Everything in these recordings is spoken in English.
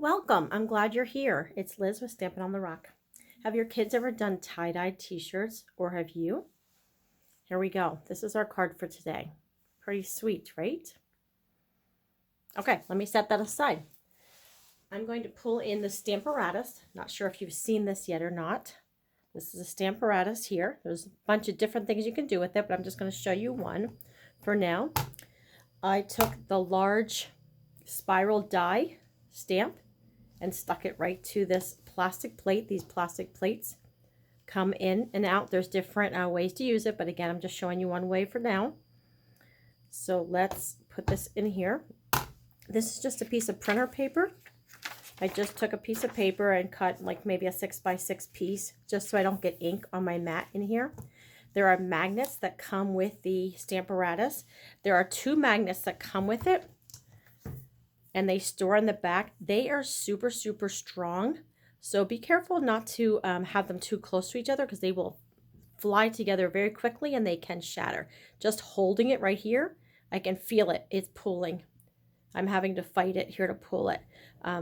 Welcome. I'm glad you're here. It's Liz with Stampin' on the Rock. Have your kids ever done tie-dye t-shirts, or have you? Here we go. This is our card for today. Pretty sweet, right? Okay, let me set that aside. I'm going to pull in the Stamparatus. Not sure if you've seen this yet or not. This is a Stamparatus here. There's a bunch of different things you can do with it, but I'm just going to show you one for now. I took the large spiral die stamp and stuck it right to this plastic plate. These plastic plates come in and out. There's different ways to use it, but again, I'm just showing you one way for now. So let's put this in here. This is just a piece of printer paper. I just took a piece of paper and cut like maybe a 6x6 piece just so I don't get ink on my mat in here. There are magnets that come with the Stamparatus. There are 2 magnets that come with it, and they store in the back. They are super, super strong. So be careful not to have them too close to each other because they will fly together very quickly and they can shatter. Just holding it right here, I can feel it. It's pulling. I'm having to fight it here to pull it.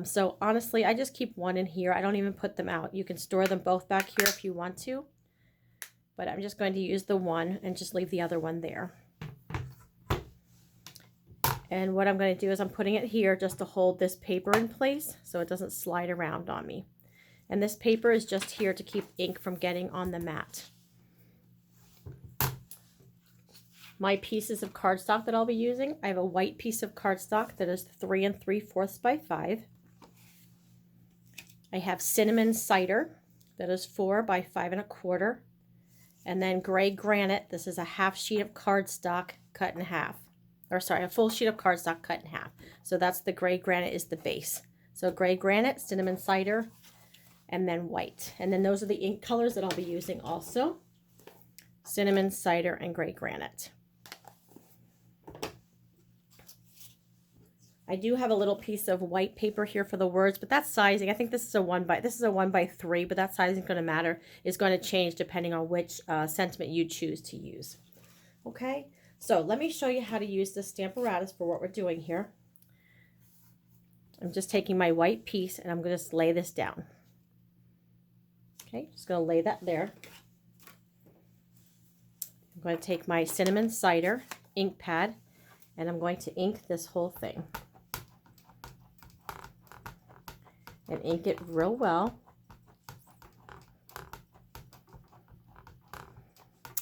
So honestly, I just keep one in here. I don't even put them out. You can store them both back here if you want to. But I'm just going to use the one and just leave the other one there. And what I'm going to do is I'm putting it here just to hold this paper in place so it doesn't slide around on me. And this paper is just here to keep ink from getting on the mat. My pieces of cardstock that I'll be using, I have a white piece of cardstock that is 3 3/4 by 5. I have cinnamon cider that is 4 by 5 1/4. And then gray granite, this is a half sheet of cardstock cut in half. Or sorry, a full sheet of cardstock cut in half. So that's the gray granite is the base. So gray granite, cinnamon cider, and then white. And then those are the ink colors that I'll be using also. Cinnamon, cider, and gray granite. I do have a little piece of white paper here for the words, but that's sizing. I think this is a 1 by 3, but that sizing is going to matter. It's going to change depending on which sentiment you choose to use. Okay, so let me show you how to use this Stamparatus for what we're doing here. I'm just taking my white piece and I'm going to just lay this down. Okay, just going to lay that there. I'm going to take my cinnamon cider ink pad and I'm going to ink this whole thing. And ink it real well.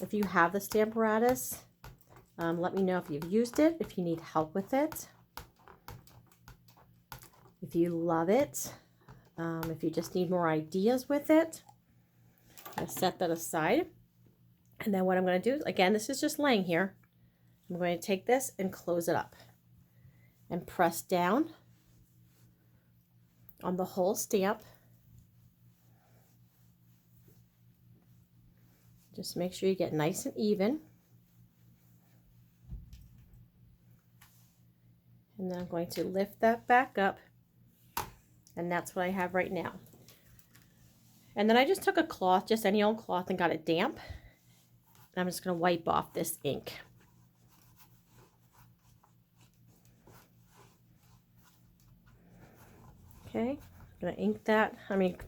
If you have the Stamparatus, let me know if you've used it, if you need help with it, if you love it, if you just need more ideas with it. I set that aside. And then what I'm going to do, again, this is just laying here. I'm going to take this and close it up and press down on the whole stamp. Just make sure you get nice and even. And then I'm going to lift that back up, and that's what I have right now. And then I just took a cloth, just any old cloth, and got it damp. And I'm just going to wipe off this ink. Okay, I'm going to ink that,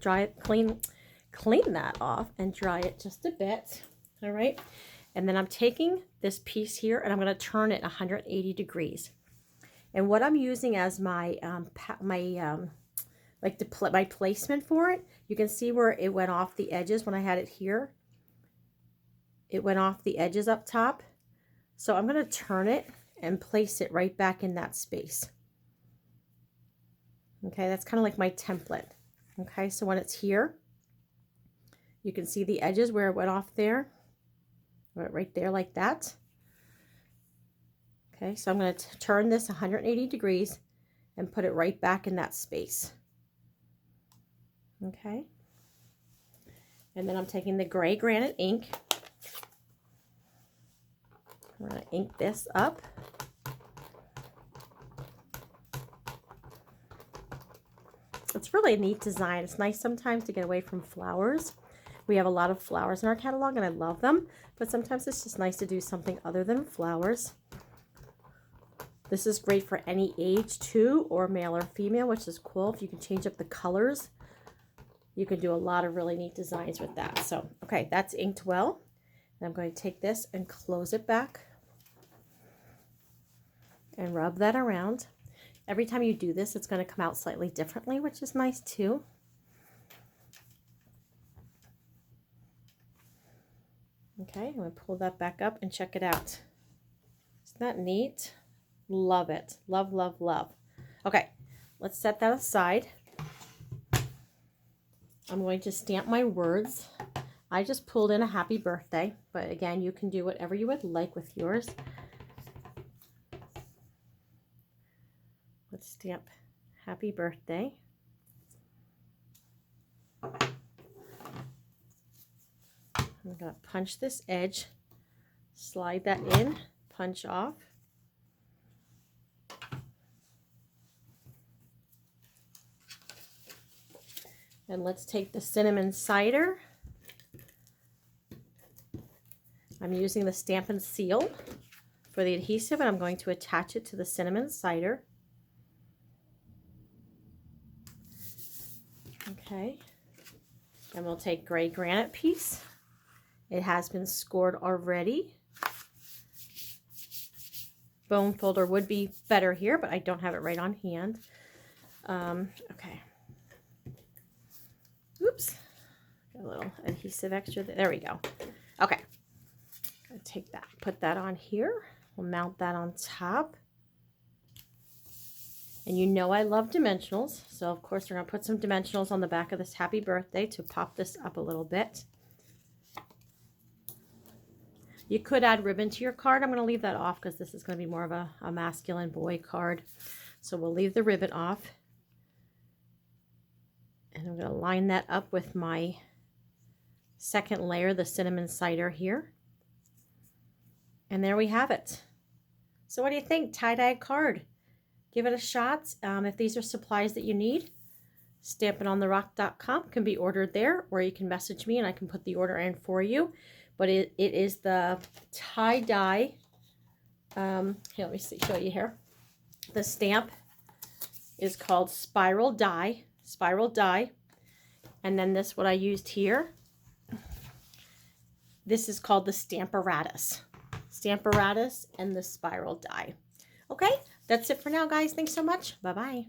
dry it, clean that off and dry it just a bit. All right, and then I'm taking this piece here and I'm going to turn it 180 degrees. And what I'm using as my my placement for it, you can see where it went off the edges when I had it here. It went off the edges up top. So I'm going to turn it and place it right back in that space. Okay, that's kind of like my template. Okay, so when it's here, you can see the edges where it went off there, right there like that. Okay, so I'm going to turn this 180 degrees and put it right back in that space. Okay, and then I'm taking the gray granite ink. I'm going to ink this up. It's really a neat design. It's nice sometimes to get away from flowers. We have a lot of flowers in our catalog and I love them, but sometimes it's just nice to do something other than flowers. This is great for any age too, or male or female, which is cool. If you can change up the colors, you can do a lot of really neat designs with that. So, okay, that's inked well. And I'm going to take this and close it back and rub that around. Every time you do this, it's going to come out slightly differently, which is nice too. Okay, I'm going to pull that back up and check it out. Isn't that neat? Love it. Love, love, love. Okay, let's set that aside. I'm going to stamp my words. I just pulled in a happy birthday, but again, you can do whatever you would like with yours. Let's stamp happy birthday. I'm going to punch this edge, slide that in, punch off. And let's take the cinnamon cider. I'm using the Stampin' Seal for the adhesive, and I'm going to attach it to the cinnamon cider. Okay. And we'll take gray granite piece. It has been scored already. Bone folder would be better here, but I don't have it right on hand. Okay. Oops. Got a little adhesive extra there. There we go. Okay. Gonna take that, put that on here. We'll mount that on top. And you know I love dimensionals, so of course we're gonna put some dimensionals on the back of this happy birthday to pop this up a little bit. You could add ribbon to your card. I'm going to leave that off because this is going to be more of a masculine boy card. So we'll leave the ribbon off. And I'm going to line that up with my second layer, the cinnamon cider here. And there we have it. So what do you think? Tie-dye card. Give it a shot. If these are supplies that you need, stampinontherock.com can be ordered there, or you can message me and I can put the order in for you. But it is the tie-dye, here, let me see, show you here. The stamp is called Spiral Die. And then this, what I used here, this is called the Stamparatus. Stamparatus and the Spiral Die. Okay, that's it for now, guys. Thanks so much. Bye-bye.